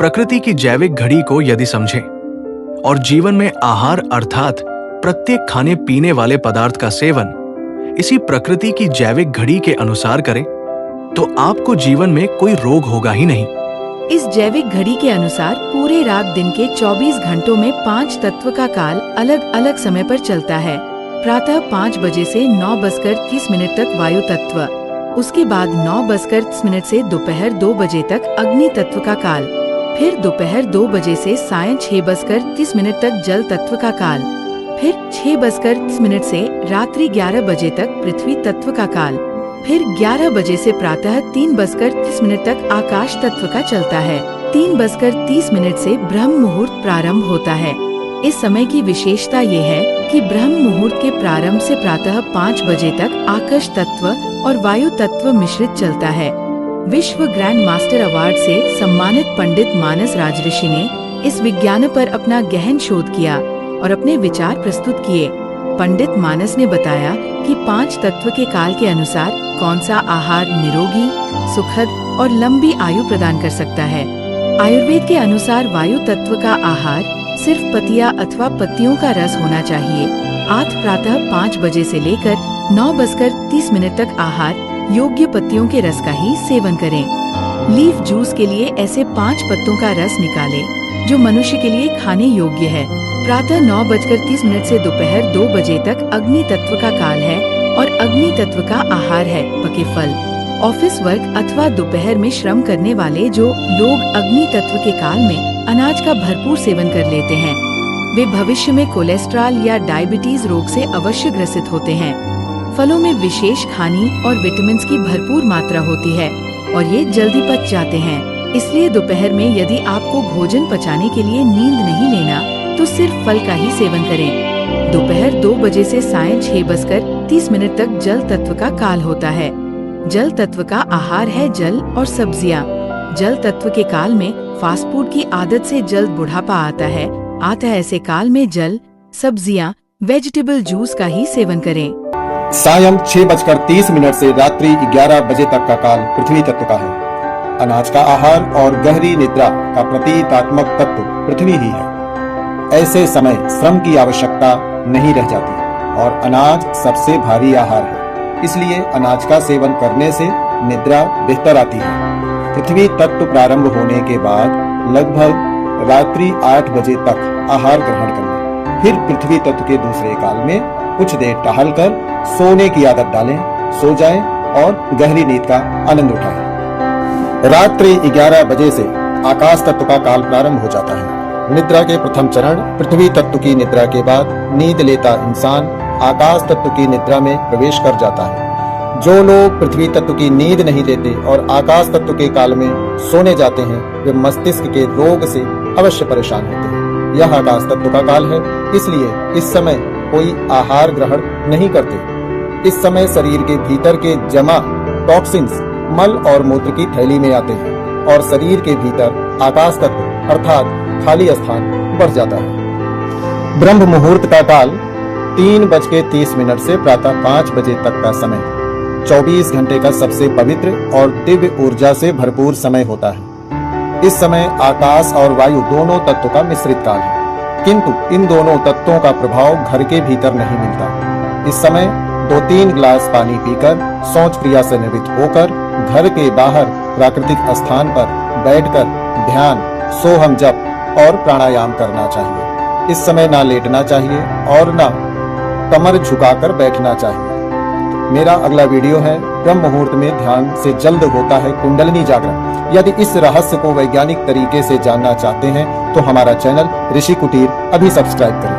प्रकृति की जैविक घड़ी को यदि समझें और जीवन में आहार अर्थात प्रत्येक खाने पीने वाले पदार्थ का सेवन इसी प्रकृति की जैविक घड़ी के अनुसार करें तो आपको जीवन में कोई रोग होगा ही नहीं। इस जैविक घड़ी के अनुसार पूरे रात दिन के 24 घंटों में 5 तत्व का काल अलग अलग समय पर चलता है। प्रातः 5 बजे से 9:30 तक वायु तत्व, उसके बाद 9:30 से दोपहर 2 बजे तक अग्नि तत्व का काल, फिर दोपहर 2 बजे से सायं 6:30 तक जल तत्व का काल, फिर 6:30 से रात्रि 11 बजे तक पृथ्वी तत्व का काल, फिर 11 बजे से प्रातः 3:30 तक आकाश तत्व का चलता है। 3:30 से ब्रह्म मुहूर्त प्रारंभ होता है। इस समय की विशेषता ये है कि ब्रह्म मुहूर्त के प्रारंभ से प्रातः 5 बजे तक आकाश तत्व और वायु तत्व मिश्रित चलता है। विश्व ग्रैंड मास्टर अवार्ड से सम्मानित पंडित मानस राजऋषि ने इस विज्ञान पर अपना गहन शोध किया और अपने विचार प्रस्तुत किए। पंडित मानस ने बताया कि 5 तत्व के काल के अनुसार कौन सा आहार निरोगी, सुखद और लंबी आयु प्रदान कर सकता है। आयुर्वेद के अनुसार वायु तत्व का आहार सिर्फ पतिया अथवा पत्तियों का रस होना चाहिए। प्रातः 5 बजे से लेकर 9:30 तक आहार योग्य पत्तियों के रस का ही सेवन करें। लीफ जूस के लिए ऐसे 5 पत्तों का रस निकालें जो मनुष्य के लिए खाने योग्य है। प्रातः 9:30 से दोपहर 2 बजे तक अग्नि तत्व का काल है और अग्नि तत्व का आहार है पके फल। ऑफिस वर्क अथवा दोपहर में श्रम करने वाले जो लोग अग्नि तत्व के काल में अनाज का भरपूर सेवन कर लेते हैं, वे भविष्य में कोलेस्ट्रॉल या डायबिटीज रोग से अवश्य ग्रसित होते हैं। फलों में विशेष खानी और विटामिन की भरपूर मात्रा होती है और ये जल्दी पच जाते हैं। इसलिए दोपहर में यदि आपको भोजन पचाने के लिए नींद नहीं लेना तो सिर्फ फल का ही सेवन करें। दोपहर 2 बजे से सायं 6:30 तक जल तत्व का काल होता है। जल तत्व का आहार है जल और सब्जियां। जल तत्व के काल में फास्ट फूड की आदत से जल्द बुढ़ापा आता है। ऐसे काल में जल, सब्जियां, वेजिटेबल जूस का ही सेवन करें। सायं 6:30 से रात्रि 11 बजे तक का काल पृथ्वी तत्व का है। अनाज का आहार और गहरी निद्रा का प्रतीकात्मक तत्व पृथ्वी ही है। ऐसे समय श्रम की आवश्यकता नहीं रह जाती और अनाज सबसे भारी आहार है, इसलिए अनाज का सेवन करने से निद्रा बेहतर आती है। पृथ्वी तत्व प्रारंभ होने के बाद लगभग रात्रि 8 बजे तक आहार ग्रहण करना, फिर पृथ्वी तत्व के दूसरे काल में कुछ देर टहल कर सोने की आदत डालें, सो जाएं और गहरी नींद का आनंद उठाएं। रात्रि 11 बजे से आकाश तत्व का काल प्रारंभ हो जाता है। निद्रा के प्रथम चरण पृथ्वी तत्व की निद्रा के बाद नींद लेता इंसान आकाश तत्व की निद्रा में प्रवेश कर जाता है। जो लोग पृथ्वी तत्व की नींद नहीं लेते और आकाश तत्व के काल में सोने जाते हैं, वे मस्तिष्क के रोग से अवश्य परेशान होते हैं। यह आकाश तत्व का काल है, इसलिए इस समय कोई आहार ग्रहण नहीं करते। इस समय शरीर के भीतर के जमा टॉक्सिन्स मल और मूत्र की थैली में आते हैं और शरीर के भीतर आकाश तत्व अर्थात खाली स्थान बढ़ जाता है। ब्रह्म मुहूर्त का काल 3:30 से प्रातः 5 बजे तक का समय 24 घंटे का सबसे पवित्र और दिव्य ऊर्जा से भरपूर समय होता है। इस समय आकाश और वायु दोनों तत्वों का मिश्रित काल है, किंतु इन दोनों तत्वों का प्रभाव घर के भीतर नहीं मिलता। इस समय 2-3 गिलास पानी पीकर शौच क्रिया से निवृत्त होकर घर के बाहर प्राकृतिक स्थान पर बैठकर ध्यान, सोहम जप और प्राणायाम करना चाहिए। इस समय ना लेटना चाहिए और ना कमर झुकाकर बैठना चाहिए। मेरा अगला वीडियो है ब्रह्म मुहूर्त में ध्यान से जल्द होता है कुंडलिनी जागरण। यदि इस रहस्य को वैज्ञानिक तरीके से जानना चाहते हैं तो हमारा चैनल ऋषि कुटीर अभी सब्सक्राइब करें।